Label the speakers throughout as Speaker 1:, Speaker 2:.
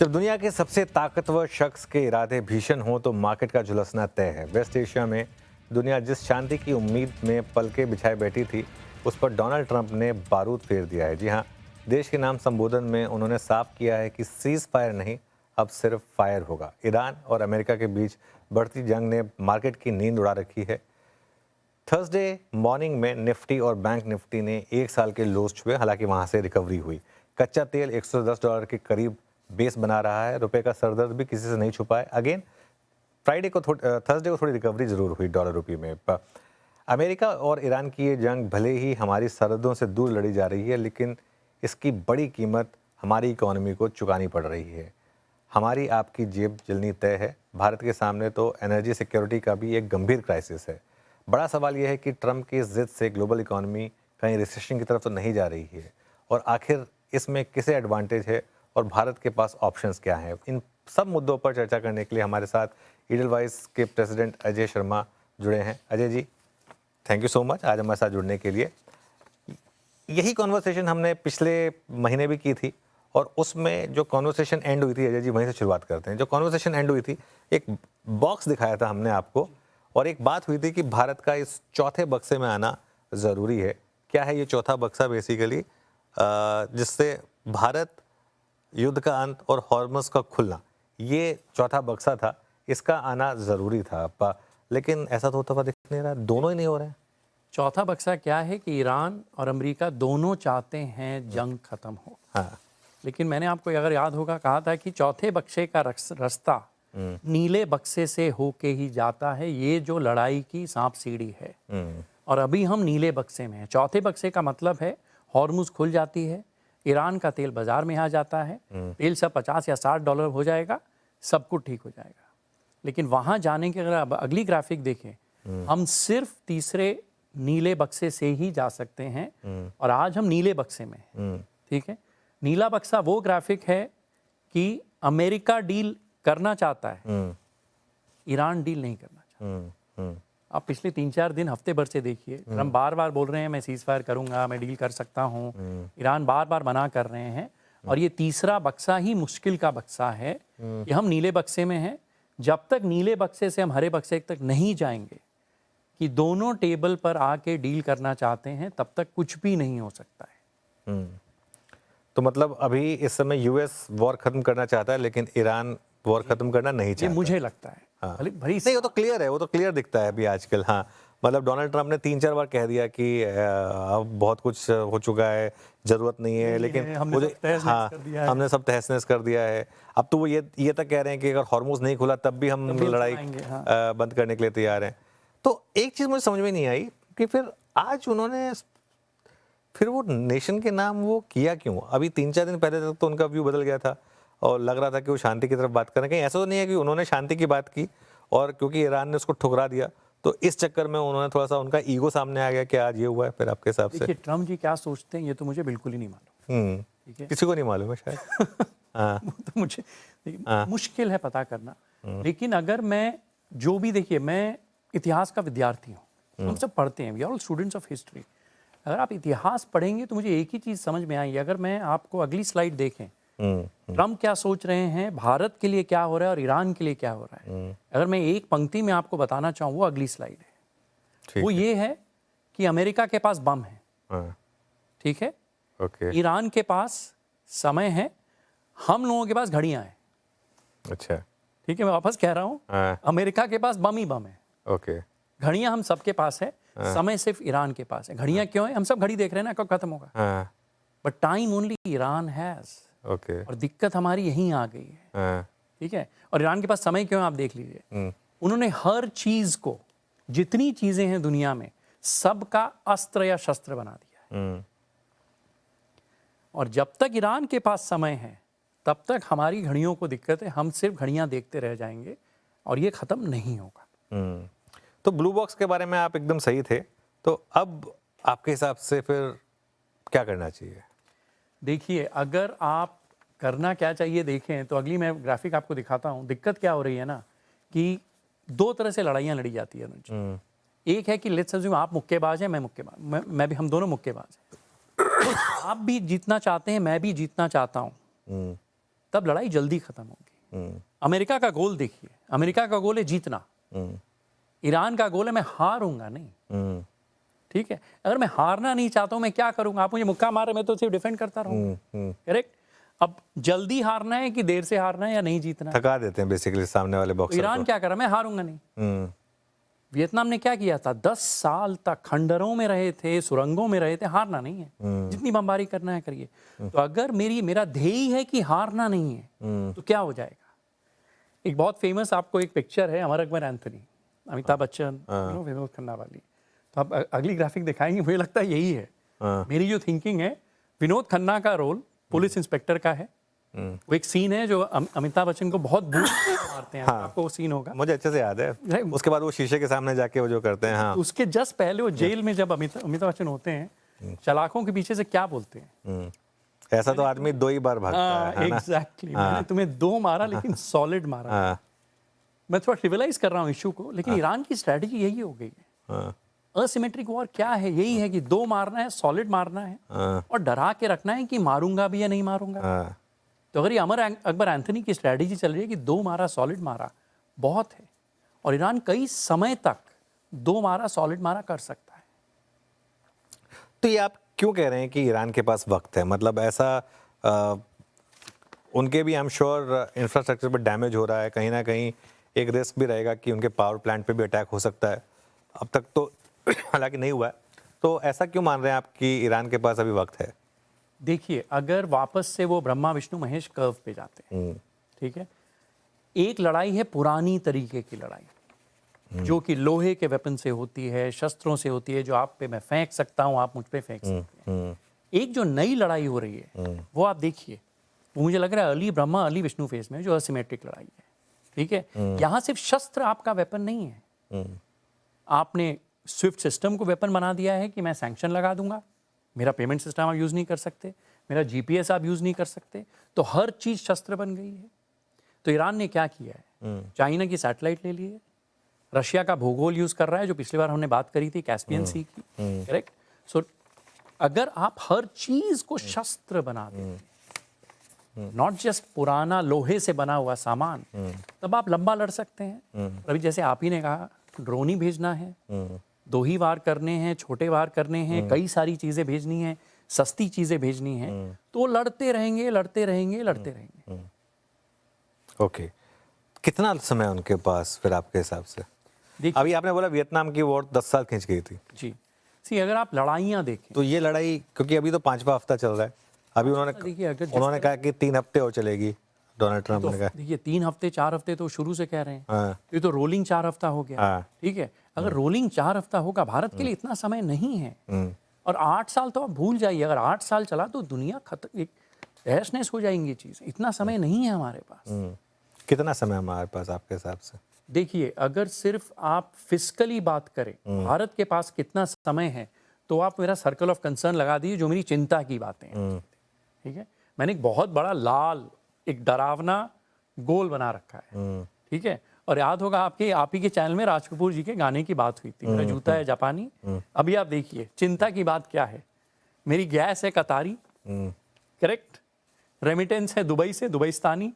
Speaker 1: जब दुनिया के सबसे ताकतवर शख्स के इरादे भीषण हों तो मार्केट का झुलसना तय है। वेस्ट एशिया में दुनिया जिस शांति की उम्मीद में पलके बिछाए बैठी थी, उस पर डोनाल्ड ट्रंप ने बारूद फेर दिया है। जी हाँ, देश के नाम संबोधन में उन्होंने साफ किया है कि सीज फायर नहीं, अब सिर्फ फायर होगा। ईरान और अमेरिका के बीच बढ़ती जंग ने मार्केट की नींद उड़ा रखी है। थर्सडे मॉर्निंग में निफ्टी और बैंक निफ्टी ने एक साल के लोज छुए, हालांकि वहां से रिकवरी हुई। कच्चा तेल $110 के करीब बेस बना रहा है। रुपए का सरदर्द भी किसी से नहीं छुपा है। अगेन थर्सडे को थोड़ी रिकवरी जरूर हुई डॉलर रुपये में। अमेरिका और ईरान की ये जंग भले ही हमारी सरहदों से दूर लड़ी जा रही है, लेकिन इसकी बड़ी कीमत हमारी इकोनॉमी को चुकानी पड़ रही है। हमारी आपकी जेब जलनी तय है। भारत के सामने तो एनर्जी सिक्योरिटी का भी एक गंभीर क्राइसिस है। बड़ा सवाल यह है कि ट्रंप की जिद से ग्लोबल इकोनॉमी कहीं रिसेशन की तरफ तो नहीं जा रही है, और आखिर इसमें किसे एडवांटेज है और भारत के पास ऑप्शंस क्या हैं। इन सब मुद्दों पर चर्चा करने के लिए हमारे साथ ईडलवाइस के प्रेसिडेंट अजय शर्मा जुड़े हैं। Ajay ji, thank you so much आज हमारे साथ जुड़ने के लिए। यही कॉन्वर्सेशन हमने पिछले महीने भी की थी, और उसमें जो कॉन्वर्सेशन एंड हुई थी, अजय जी वहीं से शुरुआत करते हैं। जो कॉन्वर्सेशन एंड हुई थी, एक बॉक्स दिखाया था हमने आपको, और एक बात हुई थी कि भारत का इस चौथे बक्से में आना ज़रूरी है। क्या है ये चौथा बक्सा? बेसिकली जिससे भारत युद्ध का अंत और हॉर्मस का खुलना, ये चौथा बक्सा था, इसका आना ज़रूरी था। लेकिन ऐसा तो होता हुआ दिख नहीं रहा, दोनों ही नहीं हो रहे हैं।
Speaker 2: चौथा बक्सा क्या है कि ईरान और अमेरिका दोनों चाहते हैं जंग खत्म हो।
Speaker 1: हाँ,
Speaker 2: लेकिन मैंने आपको अगर याद होगा कहा था कि चौथे बक्से का रास्ता नीले बक्से से होके ही जाता है। ये जो लड़ाई की सांप सीढ़ी है, और अभी हम नीले बक्से में हैं। चौथे बक्से का मतलब है हॉर्मुज खुल जाती है, ईरान का तेल बाजार में आ जाता है, तेल सब $50 या $60 हो जाएगा, सब कुछ ठीक हो जाएगा। लेकिन वहाँ जाने के अगर अब अगली ग्राफिक देखें, हम सिर्फ तीसरे नीले बक्से से ही जा सकते हैं, और आज हम नीले बक्से में हैं। ठीक है, नीला बक्सा वो ग्राफिक है कि अमेरिका डील करना चाहता है, ईरान डील नहीं करना चाहता। आप पिछले 3-4 दिन हफ्ते भर से देखिए, ट्रम्प बार बार बोल रहे हैं मैं सीज फायर करूंगा, मैं डील कर सकता हूं। ईरान बार बार मना कर रहे हैं, और ये तीसरा बक्सा ही मुश्किल का बक्सा है कि हम नीले बक्से में हैं। जब तक नीले बक्से से हम हरे बक्से तक नहीं जाएंगे कि दोनों टेबल पर आके डील करना चाहते हैं, तब तक कुछ भी नहीं हो सकता है।
Speaker 1: तो मतलब अभी इस समय यूएस वॉर खत्म करना चाहता है, लेकिन ईरान वॉर खत्म करना नहीं
Speaker 2: ये
Speaker 1: चाहता।
Speaker 2: मुझे लगता है।
Speaker 1: हाँ,
Speaker 2: भली
Speaker 1: नहीं वो तो क्लियर है, वो तो क्लियर दिखता है अभी आजकल। हाँ, मतलब डोनाल्ड ट्रंप ने 3-4 बार कह दिया कि अब बहुत कुछ हो चुका है, जरूरत नहीं है, लेकिन
Speaker 2: हमने सब तहस
Speaker 1: हाँ,
Speaker 2: कर दिया है।
Speaker 1: हमने सब तहस नहस कर दिया है। अब तो वो ये तक कह रहे हैं कि अगर हॉर्मुज नहीं खुला तब भी हम लड़ाई बंद करने के लिए तैयार हैं। तो एक चीज़ मुझे समझ में नहीं आई कि फिर आज उन्होंने फिर वो नेशन के नाम वो किया क्यों? अभी 3-4 दिन पहले तक तो उनका व्यू बदल गया था और लग रहा था कि वो शांति की तरफ बात कर रहे हैं। कहीं ऐसा तो नहीं है कि उन्होंने शांति की बात की और क्योंकि ईरान ने उसको ठुकरा दिया, तो इस चक्कर में उन्होंने थोड़ा सा उनका ईगो सामने आ गया कि आज ये हुआ है? फिर आपके हिसाब से
Speaker 2: देखिए, ट्रम्प जी क्या सोचते हैं ये तो मुझे बिल्कुल ही नहीं मालूम। ठीक है,
Speaker 1: किसी को नहीं मालूम है शायद। हाँ,
Speaker 2: वो तो मुझे मुश्किल है पता करना। लेकिन अगर मैं जो भी, देखिए मैं इतिहास का विद्यार्थी हूँ, हम सब पढ़ते हैं, we are all students of history. अगर आप इतिहास पढ़ेंगे तो मुझे एक ही चीज़ समझ में आई। अगर मैं आपको अगली स्लाइड देखें, ट्रम्प क्या सोच रहे हैं, भारत के लिए क्या हो रहा है और ईरान के लिए क्या हो रहा है, अगर मैं एक पंक्ति में आपको बताना चाहूँ, वो अगली स्लाइड है। वो ये है कि अमेरिका के पास बम है, ठीक है, ईरान के पास समय है, हम लोगों के पास घड़ियां हैं।
Speaker 1: अच्छा,
Speaker 2: ठीक है, मैं वापस कह रहा हूँ, अमेरिका के पास बम ही बम है।
Speaker 1: ओके,
Speaker 2: घड़ियां हम सबके पास है, समय सिर्फ ईरान के पास है। घड़ियां क्यों है? हम सब घड़ी देख रहे हैं ना, कब खत्म होगा, but time only Iran has.
Speaker 1: Okay,
Speaker 2: और दिक्कत हमारी यहीं आ गई है। ठीक है, और ईरान के पास समय क्यों है आप देख लीजिए। उन्होंने हर चीज को, जितनी चीजें हैं दुनिया में, सबका अस्त्र या शस्त्र बना दिया है। और जब तक ईरान के पास समय है तब तक हमारी घड़ियों को दिक्कत है, हम सिर्फ घड़ियां देखते रह जाएंगे और ये खत्म नहीं होगा।
Speaker 1: तो ब्लू बॉक्स के बारे में आप एकदम सही थे, तो अब आपके हिसाब से फिर क्या करना चाहिए?
Speaker 2: देखिए, अगर आप करना क्या चाहिए देखें तो अगली मैं ग्राफिक आपको दिखाता हूँ। दिक्कत क्या हो रही है ना कि दो तरह से लड़ाइयाँ लड़ी जाती है अनुज जी। एक है कि लेट्स अज्यूम आप मुक्केबाज हैं, मैं मुक्केबाज, मैं भी, हम दोनों मुक्केबाज हैं। आप भी जीतना चाहते हैं, मैं भी जीतना चाहता हूँ। तब लड़ाई जल्दी खत्म होगी। अमेरिका का गोल देखिए, अमेरिका का गोल है जीतना, ईरान का गोल है मैं हारूंगा नहीं। ठीक है, अगर मैं हारना नहीं चाहता हूं मैं क्या करूंगा? आप मुझे मुक्का मारे, मैं तो सिर्फ डिफेंड करता रहूंगा। करेक्ट। अब जल्दी हारना है कि देर से हारना है या नहीं जीतना है?
Speaker 1: थका देते हैं बेसिकली सामने वाले
Speaker 2: तो
Speaker 1: बॉक्सर
Speaker 2: ईरान क्या करा? मैं हारूंगा नहीं। वियतनाम ने क्या किया था? 10 साल तक खंडरों में रहे थे, सुरंगों में रहे थे, हारना नहीं है, जितनी बमबारी करना है करिए। तो अगर मेरा ध्येय है कि हारना नहीं है तो क्या हो जाएगा? एक बहुत फेमस आपको एक पिक्चर है, अमर अकबर एंथनी, अमिताभ बच्चन, विनोद खन्ना वाली। तो आप अगली ग्राफिक दिखाएंगे, मुझे लगता है यही है। मेरी जो थिंकिंग है, विनोद खन्ना का रोल पुलिस इंस्पेक्टर का है। वो एक सीन है जो अमिताभ बच्चन को बहुत बूट मारते हैं। आपको वो सीन होगा,
Speaker 1: मुझे अच्छे से याद है। उसके बाद वो शीशे के सामने जाके वो जो करते हैं। हाँ,
Speaker 2: उसके जस्ट पहले वो जेल में जब अमिताभ बच्चन होते हैं, चालाकों के पीछे से क्या बोलते हैं?
Speaker 1: ऐसा तो आदमी 2 ही बार भागता है ना?
Speaker 2: एग्जैक्टली। मैंने तुम्हें 2 मारा लेकिन सॉलिड मारा। मैं थोड़ा ट्रिविलाइज कर रहा हूँ इशू को, लेकिन ईरान की स्ट्रेटजी यही हो गई है। असिमेट्रिक वॉर क्या है? यही है कि 2 मारना है, सॉलिड मारना है, और डरा के रखना है कि मारूंगा भी या नहीं मारूंगा। तो अगर ये अमर अकबर एंथनी की स्ट्रेटजी चल रही है कि 2 मारा, सॉलिड मारा, बहुत है, और ईरान कई समय तक 2 मारा, सॉलिड मारा कर सकता है।
Speaker 1: तो ये आप क्यों कह रहे हैं कि ईरान के पास वक्त है? मतलब ऐसा उनके भी आई एम श्योर इंफ्रास्ट्रक्चर पर डैमेज हो रहा है, कहीं ना कहीं एक रिस्क भी रहेगा कि उनके पावर प्लांट पे भी अटैक हो सकता है। अब तक तो हालांकि नहीं हुआ है, तो ऐसा क्यों मान रहे हैं आप कि ईरान के पास अभी वक्त है?
Speaker 2: देखिए, अगर वापस से वो ब्रह्मा विष्णु महेश कर्व पे जाते हैं, ठीक है, एक लड़ाई है पुरानी तरीके की लड़ाई, जो कि लोहे के वेपन से होती है, शस्त्रों से होती है, जो आप पे मैं फेंक सकता हूं, आप मुझ पे फेंक सकते हैं। एक जो नई लड़ाई हो रही है वो आप देखिए, वो मुझे लग रहा है अली ब्रह्मा अली विष्णु फेस में, जो असिमेट्रिक लड़ाई है। ठीक है, यहां सिर्फ शस्त्र आपका वेपन नहीं है। आपने स्विफ्ट सिस्टम को वेपन बना दिया है कि मैं सैंक्शन लगा दूंगा, मेरा पेमेंट सिस्टम आप यूज नहीं कर सकते, मेरा जीपीएस आप यूज नहीं कर सकते, तो हर चीज शस्त्र बन गई है। तो ईरान ने क्या किया है? चाइना की सैटेलाइट ले ली है, रशिया का भूगोल यूज कर रहा है, जो पिछली बार हमने बात करी थी कैस्पियन सी की। करेक्ट। सो अगर आप हर चीज को शस्त्र बना देते, नॉट जस्ट पुराना लोहे से बना हुआ सामान, तब आप लंबा लड़ सकते हैं। अभी जैसे आप ही ने कहा, ड्रोन ही भेजना है, 2 ही वार करने हैं, छोटे वार करने हैं, कई सारी चीजें भेजनी है, सस्ती चीजें भेजनी है, तो लड़ते रहेंगे, लड़ते रहेंगे, लड़ते रहेंगे।
Speaker 1: ओके, कितना समय उनके पास फिर आपके हिसाब से?
Speaker 2: देखिए,
Speaker 1: अभी आपने बोला वियतनाम की वॉर 10 साल खींच गई थी।
Speaker 2: जी सी, अगर आप लड़ाइयाँ देखें
Speaker 1: तो ये लड़ाई, क्योंकि अभी तो 5वां हफ्ता चल रहा है, अभी
Speaker 2: देखिए, अगर
Speaker 1: उन्होंने कहा कि 3 हफ्ते और चलेगी, डोनाल्ड ट्रंप ने कहा।
Speaker 2: देखिए 3 हफ्ते 4 हफ्ते तो शुरू से कह रहे हैं।
Speaker 1: हाँ,
Speaker 2: ये तो रोलिंग 4 हफ्ता हो गया।
Speaker 1: हाँ,
Speaker 2: ठीक है, अगर रोलिंग 4 हफ्ता होगा, भारत के लिए इतना समय नहीं है। और 8 साल तो आप भूल जाइए, अगर 8 साल चला तो दुनिया खत्म, एक तहस-नहस हो जाएंगी चीज़। इतना समय नहीं है हमारे पास।
Speaker 1: कितना समय हमारे पास आपके हिसाब से?
Speaker 2: देखिए, अगर सिर्फ आप फिजिकली बात करें, भारत के पास कितना समय है, तो आप मेरा सर्कल ऑफ कंसर्न लगा दीजिए, जो मेरी चिंता की बातें हैं। ठीक है, मैंने एक बहुत बड़ा लाल, एक डरावना गोल बना रखा है। ठीक है, और याद होगा आप ही के चैनल में राज कपूर जी के गाने की बात हुई थी, मेरा जूता है जापानी। अभी आप देखिए चिंता की बात क्या है, मेरी गैस है कतारी, करेक्ट, रेमिटेंस है दुबई से, दुबईस्तानी,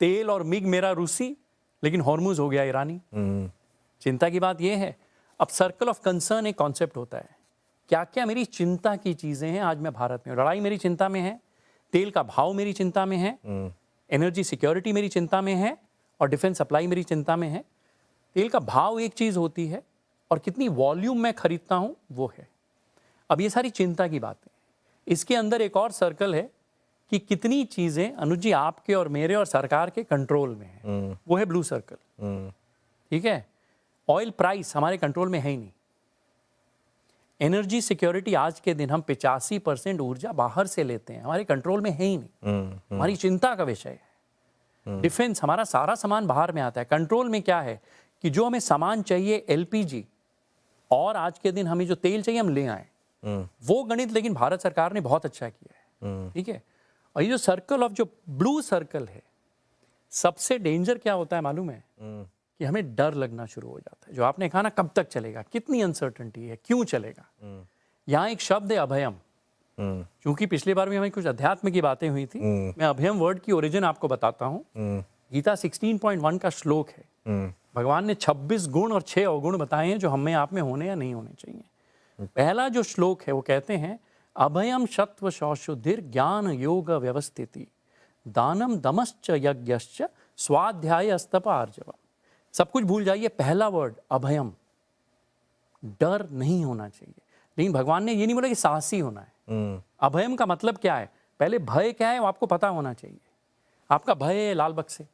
Speaker 2: तेल और मिग मेरा रूसी, लेकिन हॉर्मुज हो गया ईरानी। चिंता की बात यह है। अब सर्कल ऑफ कंसर्न एक कॉन्सेप्ट होता है, क्या क्या मेरी चिंता की चीजें हैं। आज मैं भारत में, लड़ाई मेरी चिंता में है, तेल का भाव मेरी चिंता में है, एनर्जी सिक्योरिटी मेरी चिंता में है, और डिफेंस सप्लाई मेरी चिंता में है। तेल का भाव एक चीज होती है, और कितनी वॉल्यूम मैं खरीदता हूं वो है। अब ये सारी चिंता की बातें, इसके अंदर एक और सर्कल है कि कितनी चीजें अनुज जी आपके और मेरे और सरकार के कंट्रोल में है, वो है ब्लू सर्कल। ठीक है, ऑयल प्राइस हमारे कंट्रोल में है ही नहीं। एनर्जी सिक्योरिटी, आज के दिन हम 85% ऊर्जा बाहर से लेते हैं, हमारे कंट्रोल में है ही नहीं, हमारी चिंता का विषय है। डिफेंस, हमारा सारा सामान बाहर में आता है। कंट्रोल में क्या है कि जो हमें सामान चाहिए, एलपीजी, और आज के दिन हमें जो तेल चाहिए हम ले आए, वो गणित लेकिन भारत सरकार ने बहुत अच्छा किया है। ठीक है, और ये जो सर्कल ऑफ, जो ब्लू सर्कल है, सबसे डेंजर क्या होता है मालूम है? कि हमें डर लगना शुरू हो जाता है। जो आपने कहा ना, कब तक चलेगा, कितनी अनसर्टेनिटी है, क्यों चलेगा। यहाँ एक शब्द है अभयम, क्योंकि पिछली बार भी हमें कुछ अध्यात्म की बातें हुई थी। मैं अभयम वर्ड की ओरिजिन आपको बताता हूँ। गीता 16.1 का श्लोक है। भगवान ने 26 गुण और 6 अवगुण बताए हैं जो हमें आप में होने या नहीं होने चाहिए। पहला जो श्लोक है वो कहते हैं, अभयम सत्व सौशुद्धिर ज्ञान योग व्यवस्थिति दानम दमश्च यज्ञश्च स्वाध्याय अस्तप आर्जव। सब कुछ भूल जाइए, पहला वर्ड अभयम, डर नहीं होना चाहिए। लेकिन भगवान ने ये नहीं बोला कि साहसी होना है। अभयम का मतलब क्या है? पहले भय क्या है वो आपको पता होना चाहिए। आपका भय है लाल बक्स से।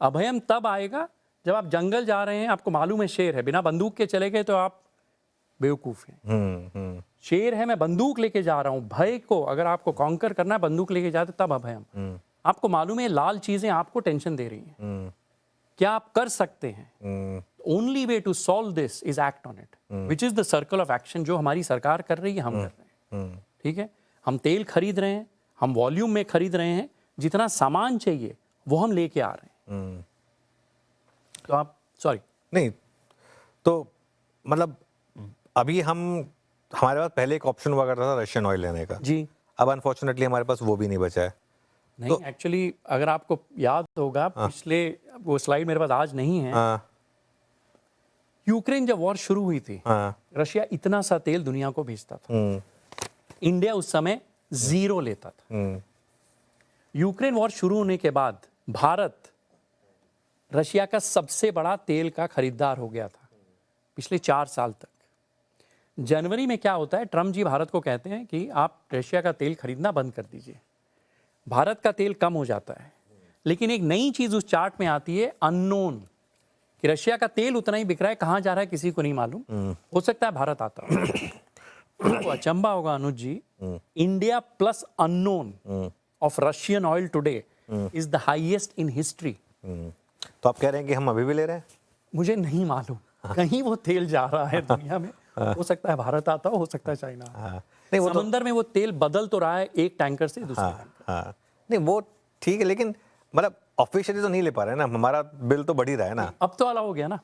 Speaker 2: अभयम तब आएगा जब आप जंगल जा रहे हैं, आपको मालूम है शेर है, बिना बंदूक के चले गए तो आप बेवकूफ हैं। शेर है, मैं बंदूक लेके जा रहा हूं। भय को अगर आपको कॉन्कर करना है, बंदूक लेके जाते तब अभयम। आपको मालूम है लाल चीजें आपको टेंशन दे रही हैं, क्या आप कर सकते हैं? Only way to solve this is act on it, which is the circle of action जो हमारी सरकार कर रही है, हम कर रहे हैं। ठीक है, हम तेल खरीद रहे हैं, हम वॉल्यूम में खरीद रहे हैं, जितना सामान चाहिए वो हम लेके आ रहे हैं। तो आप सॉरी
Speaker 1: नहीं, तो मतलब अभी हमारे पास पहले एक ऑप्शन हुआ करता था रशियन ऑयल लेने का
Speaker 2: जी।
Speaker 1: अब अनफॉर्चुनेटली हमारे पास वो भी नहीं बचा है।
Speaker 2: नहीं, एक्चुअली अगर आपको याद होगा, पिछले वो स्लाइड मेरे पास आज नहीं है। यूक्रेन जब वॉर शुरू हुई थी, रशिया इतना सा तेल दुनिया को भेजता था, इंडिया उस समय 0 लेता था। यूक्रेन वॉर शुरू होने के बाद भारत रशिया का सबसे बड़ा तेल का खरीदार हो गया था पिछले 4 साल तक। जनवरी में क्या होता है, ट्रम्प जी भारत को कहते हैं कि आप रशिया का तेल खरीदना बंद कर दीजिए। भारत का तेल कम हो जाता है, लेकिन एक नई चीज उस चार्ट में आती है, अननोन, कि रशिया का तेल उतना ही बिक रहा है, कहां जा रहा है किसी को नहीं मालूम। हो सकता है भारत आता हो। तो अचंबा होगा Anuj ji, India plus unknown of Russian oil today is the highest in history.
Speaker 1: तो आप कह रहे हैं कि हम अभी भी ले रहे हैं?
Speaker 2: मुझे नहीं मालूम, कहीं वो तेल जा रहा है दुनिया में। हो सकता है भारत आता हो सकता है चाइना।
Speaker 1: नहीं, वो
Speaker 2: समंदर में वो तेल बदल तो रहा है एक टैंकर से दूसरे टैंकर।
Speaker 1: नहीं वो ठीक है, लेकिन मतलब ऑफिशियली तो नहीं ले पा रहे हैं ना, हमारा बिल तो बढ़ ही रहा है ना।
Speaker 2: अब तो अलाउ हो गया ना।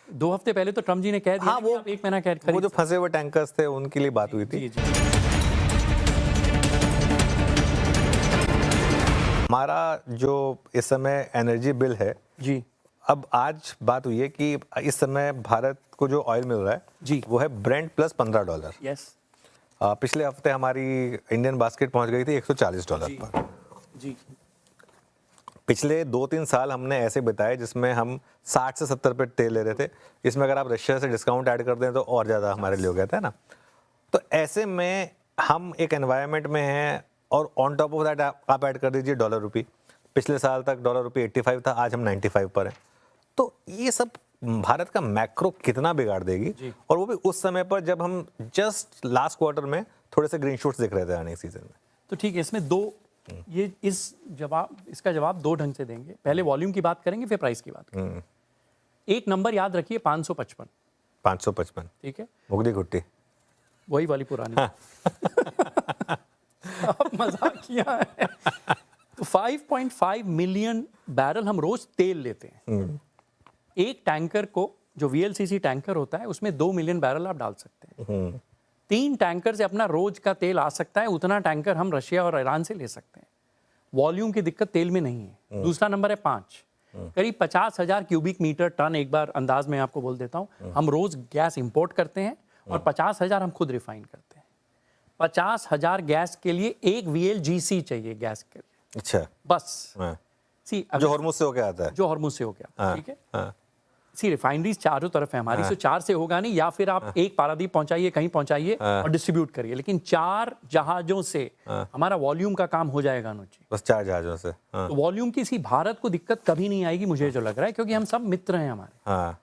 Speaker 2: 2 हफ्ते पहले तो ट्रम्प जी ने कह दिया
Speaker 1: वो
Speaker 2: आप 1 महीना खरीद।
Speaker 1: वो जो फंसे हुए टैंकर्स थे उनके लिए बात हुई थी।
Speaker 2: जी।
Speaker 1: हमारा जो इस समय एनर्जी बिल है
Speaker 2: जी,
Speaker 1: अब आज बात हुई है कि इस समय भारत को जो ऑयल मिल रहा है
Speaker 2: जी,
Speaker 1: वो है ब्रेंट प्लस $15।
Speaker 2: यस
Speaker 1: पिछले हफ्ते हमारी इंडियन बास्केट पहुंच गई थी $140 पर।
Speaker 2: जी।
Speaker 1: पिछले 2-3 साल हमने ऐसे बिताए जिसमें हम 60 से 70 पे तेल ले रहे थे। इसमें अगर आप रशिया से डिस्काउंट ऐड कर दें तो और ज़्यादा हमारे लिए हो गया था ना। तो ऐसे में हम एक एनवायरनमेंट में हैं और ऑन टॉप ऑफ दैट आप ऐड कर दीजिए डॉलर रुपी। पिछले साल तक डॉलर रुपी 85 था, आज हम 95 पर हैं। तो ये सब भारत का मैक्रो कितना बिगाड़ देगी, और वो भी उस समय पर जब हम जस्ट लास्ट क्वार्टर में थोड़े से ग्रीन शूट्स दिख रहे थे आने सीजन में।
Speaker 2: तो ठीक है, इसमें इसका जवाब 2 ढंग से देंगे। पहले वॉल्यूम की बात करेंगे, फिर प्राइस की बात करेंगे। एक नंबर याद रखिए, 555।
Speaker 1: 555
Speaker 2: ठीक है,
Speaker 1: मुगदी घुट्टी,
Speaker 2: वही वाली पुरानी। अब मजाक किया है। तो 5.5 मिलियन बैरल हम रोज तेल लेते हैं। एक टैंकर को, जो VLCC टैंकर होता है, उसमें 2 मिलियन बैरल आप डाल सकते हैं। 3 टैंकर से अपना रोज का तेल आ सकता है, उतना टैंकर हम रशिया और ईरान से ले सकते हैं। वॉल्यूम की दिक्कत तेल में नहीं है। दूसरा नंबर है 5, करीब 50,000 क्यूबिक मीटर टन, एक बार अंदाज में आपको बोल देता हूँ, हम रोज गैस इंपोर्ट करते हैं और 50,000 हम खुद रिफाइन करते हैं। 50,000 गैस के लिए एक VLGC चाहिए गैस के लिए।
Speaker 1: अच्छा,
Speaker 2: बस
Speaker 1: जो हॉर्मुज से होके आता है,
Speaker 2: जो हॉर्मुज से हो गया। ठीक है, रिफाइनरीज चारों तरफ है हमारी, तो 4 से होगा नहीं, या फिर आप एक पारादीप पहुंचाइए, कहीं पहुंचाइए और डिस्ट्रीब्यूट करिए, लेकिन 4 जहाजों से हमारा वॉल्यूम का काम हो जाएगा अनुज जी।
Speaker 1: बस 4 जहाजों से।
Speaker 2: तो वॉल्यूम की भारत को दिक्कत कभी नहीं आएगी, मुझे जो लग रहा है, क्योंकि हम सब मित्र हैं हमारे।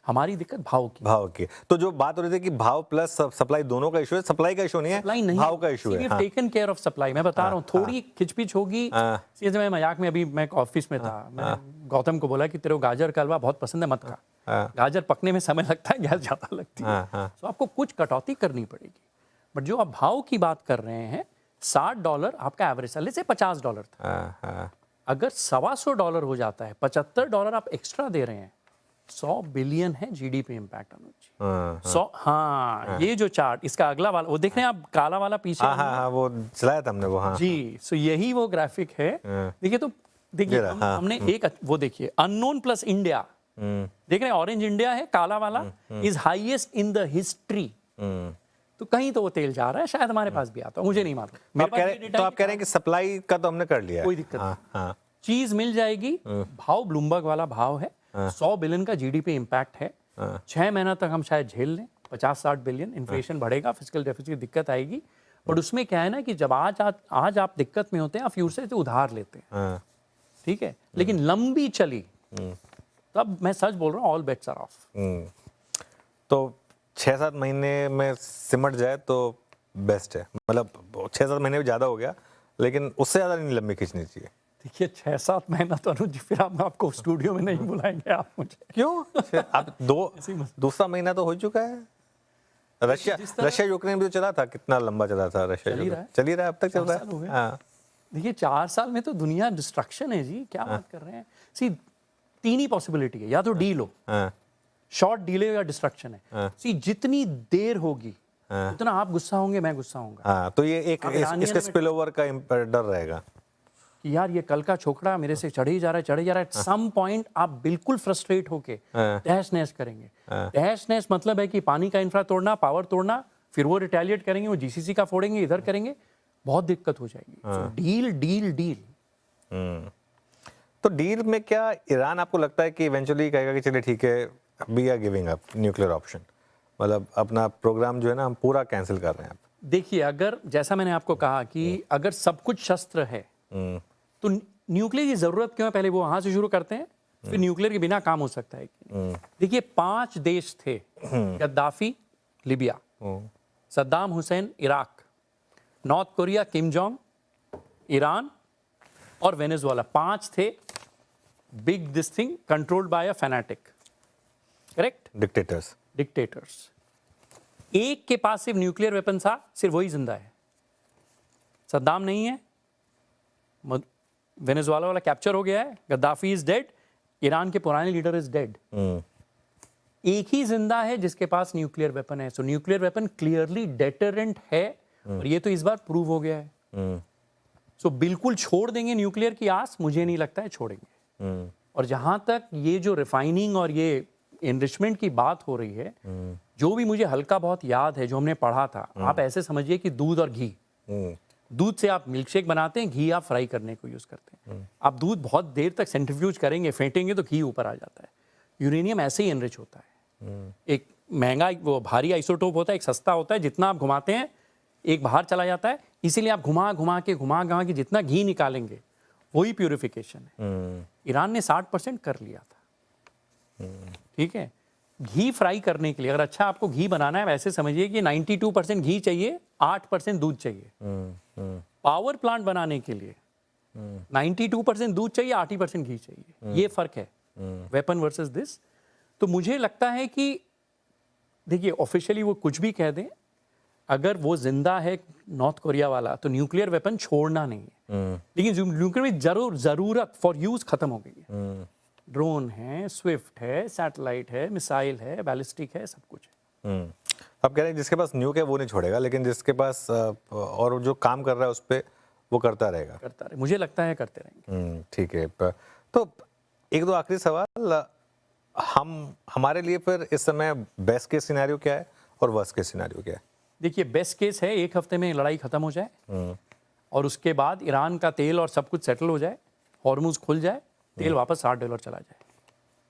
Speaker 2: हमारी दिक्कत भाव की।
Speaker 1: तो जो बात हो रही थी कि भाव प्लस सप्लाई दोनों का इशू है, सप्लाई का इशू नहीं है, भाव का इशू है।
Speaker 2: Taken care of supply. मैं बता रहा हूँ, थोड़ी खिचपिच होगी। मैं मजाक में, अभी मैं ऑफिस में था, मैंने गौतम को बोला कि तेरे को गाजर का हलवा बहुत पसंद है, मत खा। गाजर पकने में समय लगता है, गैस ज्यादा लगती है, तो आपको कुछ कटौती करनी पड़ेगी। बट जो आप भाव की बात कर रहे हैं, $60 आपका एवरेज सैलरी से $50 था। अगर $125 हो जाता है, $75 आप एक्स्ट्रा दे रहे हैं, 100 बिलियन है जीडीपी इम्पैक्ट अनुज जी।
Speaker 1: हाँ
Speaker 2: 100, हाँ ये जो चार्ट इसका अगला वाला वो देख रहे हैं आप, काला वाला पीछे
Speaker 1: हाँ हाँ हाँ, वो चलाया था हमने वो, हाँ
Speaker 2: जी। सो यही वो ग्राफिक है।
Speaker 1: हाँ।
Speaker 2: देखिए तो देखिए
Speaker 1: ये रहा, हाँ,
Speaker 2: हमने एक वो देखिए अननोन प्लस इंडिया, देख रहे हैं ऑरेंज इंडिया है, काला वाला is highest in the history. तो कहीं तो वो तेल जा रहा है, शायद हमारे पास भी आता है, मुझे नहीं मालूम। मेरे पास ये
Speaker 1: तो आप कह रहे हैं कि सप्लाई का तो हमने कर लिया है,
Speaker 2: कोई दिक्कत
Speaker 1: हाँ हाँ
Speaker 2: चीज मिल जाएगी। भाव ब्लूमबर्ग वाला भाव है, 100 बिलियन का जीडीपी इम्पैक्ट है। 6 महीना तक हम शायद झेल लें, 50-60 बिलियन इन्फ्लेशन बढ़ेगा, फिजिकल डेफिसिट की दिक्कत आएगी। बट उसमें क्या है ना कि जब आज आप दिक्कत में होते हैं, आप फ्यूचर से उधार लेते हैं,
Speaker 1: हाँ
Speaker 2: ठीक है, लेकिन लंबी चली तब मैं सच बोल रहा हूँ, ऑल बेट्स आर ऑफ।
Speaker 1: तो 6-7 महीने में सिमट जाए तो बेस्ट है, मतलब 6-7 महीने भी ज़्यादा हो गया, लेकिन उससे ज़्यादा नहीं लंबी खींचनी चाहिए।
Speaker 2: देखिए 6-7 महीना तो अनुज जी फिर हम आपको स्टूडियो में नहीं बुलाएंगे आप मुझे।
Speaker 1: क्यों? अब दूसरा महीना तो हो चुका है। रशिया यूक्रेन भी तो चला था, कितना लंबा चला था रशिया, चल ही रहा है, अब तक चल रहा है। हाँ
Speaker 2: देखिए 4 साल में तो दुनिया डिस्ट्रक्शन है जी, क्या बात कर रहे हैं। सी 3 ही पॉसिबिलिटी है, या तो डील हो, शॉर्ट डीले या डिस्ट्रक्शन है। सी जितनी देर होगी उतना आप गुस्सा होंगे, मैं गुस्सा होऊंगा।
Speaker 1: हाँ, तो ये एक इसके स्पिल ओवर का डर रहेगा
Speaker 2: कि यार ये कल का छोकरा मेरे से चढ़ ही जा रहा है। एट सम पॉइंट आप बिल्कुल फ्रस्ट्रेट होके तहस नहस करेंगे। तहस नहस मतलब है कि पानी का इंफ्रा तोड़ना, पावर तोड़ना, फिर वो रिटेलिएट करेंगे, वो जीसीसी का फोड़ेंगे, इधर करेंगे, बहुत दिक्कत हो जाएगी। So, deal deal deal.
Speaker 1: तो डील में क्या ईरान आपको लगता है कि इवेंचुअली कहेगा कि चलिए ठीक है, we are giving up nuclear option, मतलब अपना प्रोग्राम जो है ना हम पूरा कैंसिल कर रहे हैं?
Speaker 2: देखिए अगर जैसा मैंने आपको कहा कि अगर सब कुछ शस्त्र है तो न्यूक्लियर की जरूरत क्यों है, पहले वो वहां से शुरू करते हैं, फिर न्यूक्लियर के बिना काम हो सकता है। देखिए 5 देश थे, Gaddafi Libya, Saddam Hussain Iraq, north Korea Kim Jong, Iran और वेनेजुएला। 5 थे big this thing controlled by a fanatic, correct, dictators. एक के पास सिर्फ न्यूक्लियर वेपन था, सिर्फ वही जिंदा है। सद्दाम नहीं है, वेनेजुएला वाला कैप्चर हो गया है, गद्दाफी इज डेड, ईरान के पुराने लीडर इज डेड। एक ही जिंदा है जिसके पास न्यूक्लियर वेपन है। सो न्यूक्लियर वेपन क्लियरली डेटरेंट है, और ये तो इस बार प्रूव हो गया है। सो बिल्कुल छोड़ देंगे न्यूक्लियर की आस, मुझे नहीं लगता है छोड़ेंगे। और जहां तक ये जो रिफाइनिंग और ये एनरिचमेंट की बात हो रही है, जो भी मुझे हल्का बहुत याद है जो हमने पढ़ा था, आप ऐसे समझिए कि दूध और घी, दूध से आप मिल्क शेक बनाते हैं, घी आप फ्राई करने को यूज करते हैं। आप दूध बहुत देर तक सेंट्रीफ्यूज करेंगे, फेंटेंगे तो घी ऊपर आ जाता है। यूरेनियम ऐसे ही एनरिच होता है। एक महंगा वो भारी आइसोटोप होता है, एक सस्ता होता है, जितना आप घुमाते हैं एक बाहर चला जाता है, इसीलिए आप घुमा के जितना घी निकालेंगे वही प्यूरिफिकेशन है। ईरान ने 60% कर लिया था, ठीक है। घी फ्राई करने के लिए अगर अच्छा आपको घी बनाना है, वैसे समझिए कि 92% घी चाहिए, 8% दूध चाहिए। पावर प्लांट बनाने के लिए 92% दूध चाहिए, 80% घी चाहिए। ये फर्क है वेपन वर्सेस दिस। तो मुझे लगता है कि देखिए ऑफिशियली वो कुछ भी कह दें, अगर वो जिंदा है नॉर्थ कोरिया वाला, तो न्यूक्लियर वेपन छोड़ना नहीं है। लेकिन न्यूक्लियर में जरूरत फॉर यूज खत्म हो गई है। ड्रोन है, स्विफ्ट है, सैटेलाइट है, मिसाइल है, बैलिस्टिक है, सब कुछ है।
Speaker 1: आप कह रहे हैं जिसके पास न्यूक है वो नहीं छोड़ेगा, लेकिन जिसके पास और जो काम कर रहा है उस पर वो करता रहेगा।
Speaker 2: मुझे लगता है करते रहेंगे।
Speaker 1: ठीक है। तो एक दो आखिरी सवाल, हमारे लिए फिर इस समय बेस्ट केस सिनेरियो क्या है और वर्स्ट केस सिनेरियो क्या है?
Speaker 2: देखिए बेस्ट केस है 1 हफ्ते में लड़ाई खत्म हो जाए और उसके बाद ईरान का तेल और सब कुछ सेटल हो जाए, हॉर्मुज खुल जाए, तेल वापस $60 चला जाए।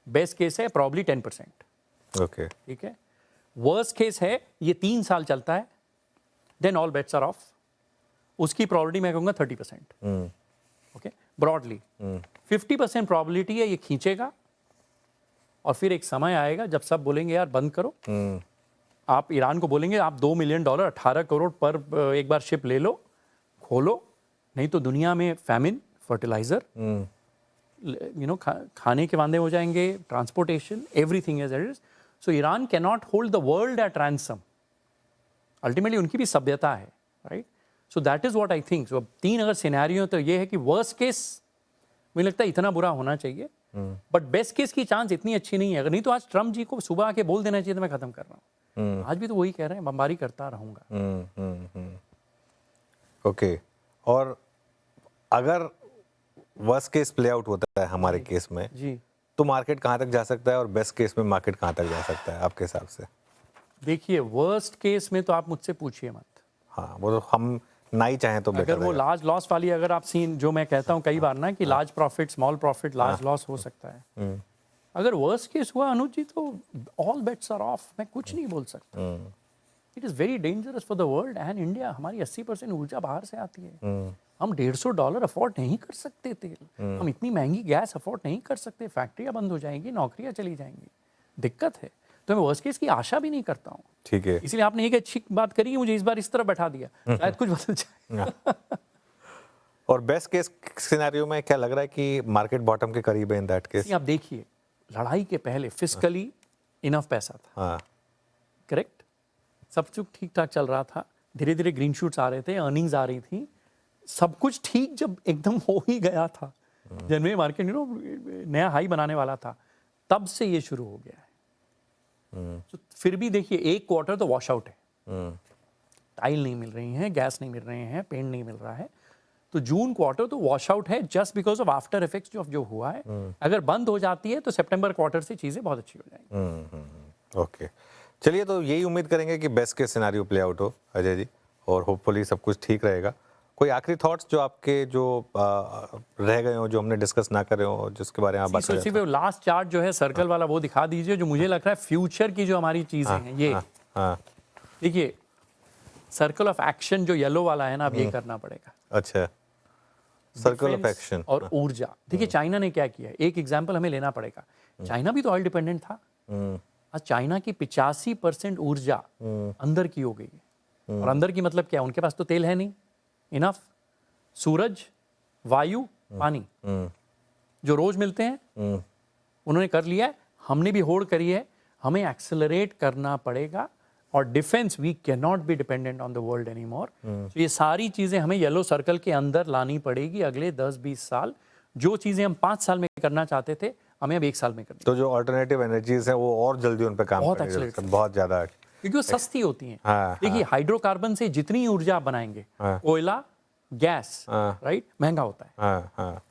Speaker 2: बेस्ट केस है प्रॉब्ली 10%।
Speaker 1: ओके,
Speaker 2: ठीक है। वर्स्ट केस है ये 3 साल चलता है, then all bets are off. उसकी प्रॉबिलिटी मैं कहूँगा 30%। ओके, ब्रॉडली 50% प्रॉबिलिटी है ये खींचेगा, और फिर एक समय आएगा जब सब बोलेंगे यार बंद करो। आप ईरान को बोलेंगे आप $2 मिलियन 18 करोड़ पर एक बार शिप ले लो, खोलो, नहीं तो दुनिया में फैमिन, फर्टिलाइजर, खाने के वांदे हो जाएंगे, transportation, everything is it is. So Iran can not hold the world at ransom. Ultimately उनकी भी सभ्यता है, right. So that is what I think. So 3 अगर सिनेरियो तो ये है कि वर्स्ट केस मुझे लगता है इतना बुरा होना चाहिए बट बेस्ट केस की चांस इतनी अच्छी नहीं है। अगर नहीं तो आज ट्रम्प जी को सुबह आके बोल देना चाहिए था मैं खत्म कर रहा हूँ। आज भी तो वही कह रहे हैं, बमबारी करता रहूंगा।
Speaker 1: ओके, और अगर वर्स्ट केस प्ले आउट होता है हमारे केस में,
Speaker 2: जी
Speaker 1: तो मार्केट कहाँ तक जा सकता है और बेस्ट केस में मार्केट कहाँ तक जा सकता है आपके हिसाब से?
Speaker 2: देखिए, वर्स्ट केस में तो आप मुझसे पूछिए मत।
Speaker 1: हाँ, वो तो हम ना ही चाहें तो बेटर
Speaker 2: अगर वो लार्ज लॉस वाली, अगर आप सीन जो मैं कहता हूँ कई बार ना कि large profit small profit large loss हो सकता है। अगर वर्स्ट केस हुआ अनुज जी तो ऑल बेट्स आर ऑफ, मैं कुछ नहीं बोल सकता। It is very dangerous for the world and India. हमारी 80% ऊर्जा बाहर से आती है। हम $150 अफोर्ड नहीं कर सकते तेल, हम इतनी महंगी गैस अफोर्ड नहीं कर सकते। फैक्ट्रियाँ बंद हो जाएंगी, नौकरियाँ चली जाएंगी, दिक्कत है। तो मैं वर्स्ट केस की आशा भी नहीं करता हूँ।
Speaker 1: ठीक है,
Speaker 2: इसलिए आपने एक अच्छी बात करी कि मुझे इस बार इस तरह बैठा दिया, शायद कुछ बदल जाए।
Speaker 1: और बेस्ट केस सिनेरियो में क्या लग रहा है कि मार्केट बॉटम के करीब है इन दैट केस?
Speaker 2: आप देखिए, लड़ाई के पहले फिस्कली इनफ पैसा था।
Speaker 1: हाँ,
Speaker 2: करेक्ट, सब कुछ ठीक ठाक चल रहा था, धीरे धीरे ग्रीन शूट्स आ रहे थे, अर्निंग्स आ रही थी, सब कुछ ठीक जब एकदम हो ही गया था, जनवरी मार्केट नया हाई बनाने वाला था, तब से ये शुरू हो गया है। तो फिर भी देखिए, एक क्वार्टर तो वॉश आउट है। टाइल नहीं मिल रही हैं, गैस नहीं मिल रहे हैं, पेंट नहीं मिल रहा है, तो जून क्वार्टर तो वॉश आउट है just because of after effects जो हुआ है। अगर बंद हो जाती है तो सितंबर क्वार्टर से चीजें बहुत अच्छी हो जाएंगी।
Speaker 1: ओके, चलिए, तो यही उम्मीद करेंगे कि best case scenario play out हो अजय जी, और होपफुली सब कुछ ठीक रहेगा। कोई आखिरी थॉट्स जो आपके जो रह गए हो, जो हमने डिस्कस ना करे हो, जिसके बारे में आप बात कर रहे थे?
Speaker 2: लास्ट चार्ट जो है सर्कल वाला वो दिखा दीजिए, जो मुझे लग रहा है फ्यूचर की जो हमारी चीजें हैं ये। देखिए, सर्कल ऑफ एक्शन जो येलो वाला है ना, अब ये करना पड़ेगा।
Speaker 1: अच्छा, सर्कल ऑफ एक्शन
Speaker 2: और ऊर्जा। देखिए, चाइना ने क्या किया है, एक एग्जांपल हमें लेना पड़ेगा। चाइना भी तो ऑयल डिपेंडेंट था। आज चाइना की 85% ऊर्जा अंदर की हो गई है। और अंदर की मतलब क्या, उनके पास तो तेल है नहीं इनफ, सूरज, वायु, पानी जो रोज मिलते हैं उन्होंने कर लिया है, हमने भी होड़ करी है। हमें एक्सेलरेट करना पड़ेगा, और defence, we can not be dependent on the world any more. तो ये सारी चीजें हमें येलो सर्कल के अंदर लानी पड़ेगी अगले 10-20 साल। जो चीजें हम 5 साल में करना चाहते थे, हमें अब 1 साल में करनी।
Speaker 1: तो जो अल्टरनेटिव एनर्जीज हैं वो और जल्दी उन पे काम
Speaker 2: बहुत
Speaker 1: करेंगे,
Speaker 2: accelerate
Speaker 1: बहुत ज्यादा,
Speaker 2: क्योंकि वो सस्ती होती हैं।
Speaker 1: हाँ,
Speaker 2: देखिए, हाइड्रोकार्बन से जितनी ऊर्जा आप बनाएंगे, कोयला, गैस, राइट, महंगा होता है।
Speaker 1: हाँ,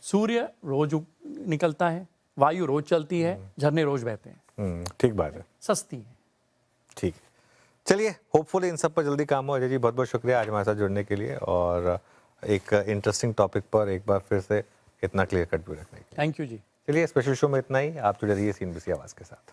Speaker 2: सूर्य रोज निकलता है, वायु रोज चलती है, झरने रोज बहते हैं,
Speaker 1: ठीक बात है,
Speaker 2: सस्ती है।
Speaker 1: ठीक। चलिए, होपफुली इन सब पर जल्दी काम हो। अजय जी, बहुत बहुत शुक्रिया आज हमारे साथ जुड़ने के लिए, और एक इंटरेस्टिंग टॉपिक पर एक बार फिर से इतना क्लियर कट भी रखने के लिए।
Speaker 2: थैंक यू जी।
Speaker 1: चलिए, स्पेशल शो में इतना ही। आप जुड़े रहिए CNBC आवाज़ के साथ।